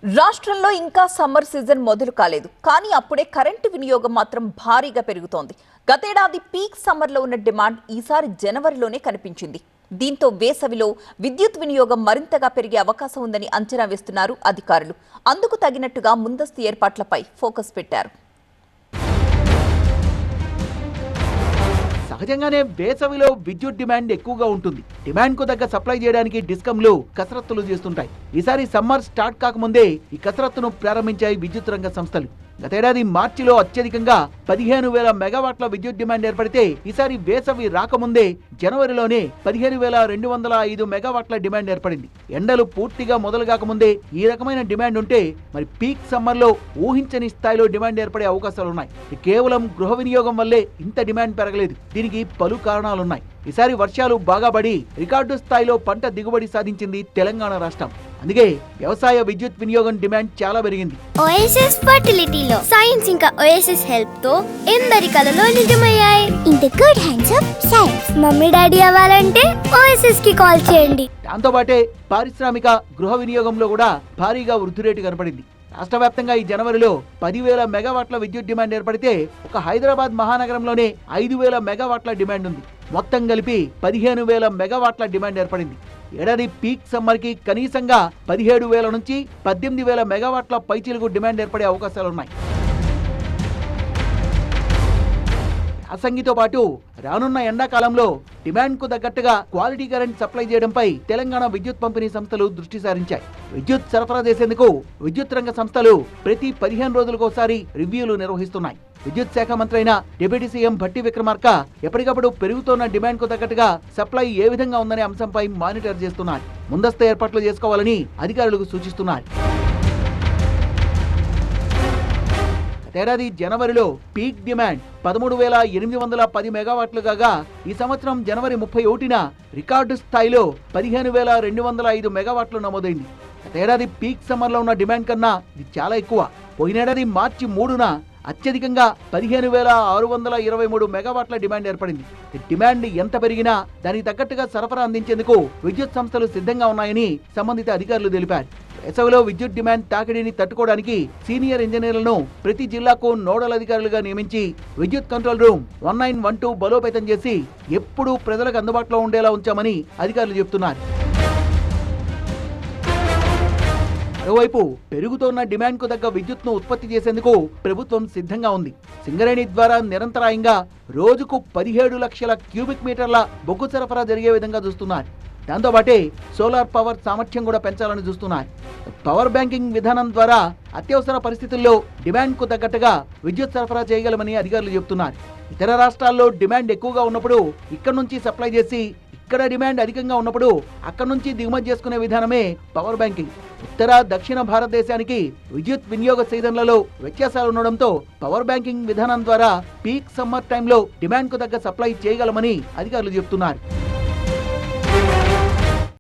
రాష్ట్రంలో ఇంకా summer season మొదలు కాలేదు. కానీ అప్పుడే కరెంటు వినియోగం మాత్రం భారీగా పెరుగుతోంది. గతేడాది పీక్ సమ్మర్లో ఉన్న డిమాండ్ ఈసారి జనవరిలోనే కనిపించింది. దీంతో వేసవిలో విద్యుత్ వినియోగం మరింతగా పెరిగే అవకాశం ఉందని అంచనా వేస్తున్నారు అధికారులు. అందుకు తగినట్టుగా ముందస్తు ఏర్పాట్లపై ఫోకస్ పెట్టారు. సహజంగానే వేసవిలో విద్యుత్ డిమాండ్ ఎక్కువగా ఉంటుంది. డిమాండ్ కు తగ్గ సప్లై చేయడానికి డిస్కంలు కసరత్తులు చేస్తుంటాయి. ఈసారి సమ్మర్ స్టార్ట్ కాకముందే ఈ కసరత్తును ప్రారంభించాయి విద్యుత్ రంగ సంస్థలు. గతేడాది మార్చిలో అత్యధికంగా 15,000 మెగావాట్ల విద్యుత్ డిమాండ్ ఏర్పడితే ఈసారి వేసవి రాకముందే జనవరిలోనే 15,205 మెగావాట్ల డిమాండ్ ఏర్పడింది. ఎండలు పూర్తిగా మొదలు కాకముందే ఈ రకమైన డిమాండ్ ఉంటే మరి పీక్ సమ్మర్ లో ఊహించని స్థాయిలో డిమాండ్ ఏర్పడే అవకాశాలున్నాయి. కేవలం గృహ వినియోగం వల్లే ఇంత డిమాండ్ పెరగలేదు. దీనికి పలు కారణాలున్నాయి. ఈసారి వర్షాలు బాగా పడి రికార్డు స్థాయిలో పంట దిగుబడి సాధించింది తెలంగాణ రాష్ట్రం. అందుకే వ్యవసాయ విద్యుత్ వినియోగం డిమాండ్ చాలా పెరిగింది. ఓఎస్ఎస్ ఫర్టిలిటీలో సైన్స్ ఇంకా ఓఎస్ఎస్ హెల్ప్ తో ఎందరి కలలు నిజమయ్యాయి. In the good hands of science. Mummy daddy అవ్వాలంటే ఓఎస్ఎస్ కి కాల్ చేయండి. దాంతో పాటే పారిశ్రామిక గృహ వినియోగంలో కూడా భారీగా వృద్ధి రేటు కనపడింది. రాష్ట్ర వ్యాప్తంగా ఈ జనవరిలో 10,000 మెగావాట్ల విద్యుత్ డిమాండ్ ఏర్పడితే ఒక హైదరాబాద్ మహానగరంలోనే 5,000 మెగావాట్ల డిమాండ్ ఉంది. మొత్తం కలిపి 15,000 మెగావాట్ల డిమాండ్ ఏర్పడింది. ఏడాది పీక్ సమ్మర్ కి కనీసంగా 17,000 నుంచి 18,000 మెగావాట్ల పైచీలకు డిమాండ్ ఏర్పడే అవకాశాలున్నాయి. యాసంగితో పాటు రానున్న ఎండాకాలంలో డిమాండ్ కు తగ్గట్టుగా క్వాలిటీ కరెంట్ సప్లై చేయడంపై తెలంగాణ విద్యుత్ పంపిణీ సంస్థలు దృష్టి సారించాయి. విద్యుత్ సరఫరా చేసేందుకు విద్యుత్ రంగ సంస్థలు ప్రతి 15 రోజులకోసారి రివ్యూలు నిర్వహిస్తున్నాయి. విద్యుత్ శాఖ మంత్రి అయిన డిప్యూటీ సీఎం భట్టి విక్రమార్క ఎప్పటికప్పుడు పెరుగుతున్న డిమాండ్ కు తగ్గట్టుగా సప్లై ఏ విధంగా ఉందనే అంశంపై మానిటర్ చేస్తున్నారు. ముందస్తు ఏర్పాట్లు చేసుకోవాలని అధికారులకు సూచిస్తున్నారు. ఏడాది జనవరిలో పీక్ డిమాండ్ 13,810 మెగావాట్లు కాగా ఈ సంవత్సరం జనవరి 31న రికార్డు స్థాయిలో 15,205 మెగావాట్లు నమోదైంది. ఏడాది పీక్ సమ్మర్ లో ఉన్న డిమాండ్ కన్నా ఇది చాలా ఎక్కువ. పోయినేడాది మార్చి 3న అత్యధికంగా 15,623 మెగావాట్ల డిమాండ్ ఏర్పడింది. డిమాండ్ ఎంత పెరిగినా దానికి తగ్గట్టుగా సరఫరా అందించేందుకు విద్యుత్ సంస్థలు సిద్ధంగా ఉన్నాయని సంబంధిత అధికారులు తెలిపారు. వేసవిలో విద్యుత్ డిమాండ్ తాకిడిని తట్టుకోవడానికి సీనియర్ ఇంజనీర్లను ప్రతి జిల్లాకు నోడల్ అధికారులుగా నియమించి విద్యుత్ కంట్రోల్ రూమ్ 1912 బలోపేతం చేసి ఎప్పుడూ ప్రజలకు అందుబాటులో ఉండేలా ఉంచామని అధికారులు చెబుతున్నారు. మరోవైపు పెరుగుతోన్న డిమాండ్ కు తగ్గ విద్యుత్ ను ఉత్పత్తి చేసేందుకు ప్రభుత్వం సిద్ధంగా ఉంది. సింగరేణి ద్వారా నిరంతరాయంగా రోజుకు 17 లక్షల క్యూబిక్ మీటర్ల బొగ్గు సరఫరా జరిగే విధంగా చూస్తున్నారు. దాంతోపాటే సోలార్ పవర్ సామర్థ్యం కూడా పెంచాలని చూస్తున్నారు. పవర్ బ్యాంకింగ్ విధానం ద్వారా అత్యవసర పరిస్థితుల్లో డిమాండ్ కు తగ్గట్టుగా విద్యుత్ సరఫరా చేయగలమని అధికారులు చెబుతున్నారు. ఇతర రాష్ట్రాల్లో డిమాండ్ ఎక్కువగా ఉన్నప్పుడు ఇక్కడ నుంచి సప్లై చేసి ఇక్కడ డిమాండ్ అధికంగా ఉన్నప్పుడు అక్కడ నుంచి దిగుమతి చేసుకునే విధానమే పవర్ బ్యాంకింగ్. ఉత్తర దక్షిణ భారతదేశానికి విద్యుత్ వినియోగ సీజన్లలో వ్యత్యాసాలు ఉండడంతో పవర్ బ్యాంకింగ్ విధానం ద్వారా పీక్ సమ్మర్ టైంలో డిమాండ్ కు తగ్గ సప్లై చేయగలమని అధికారులు చెబుతున్నారు.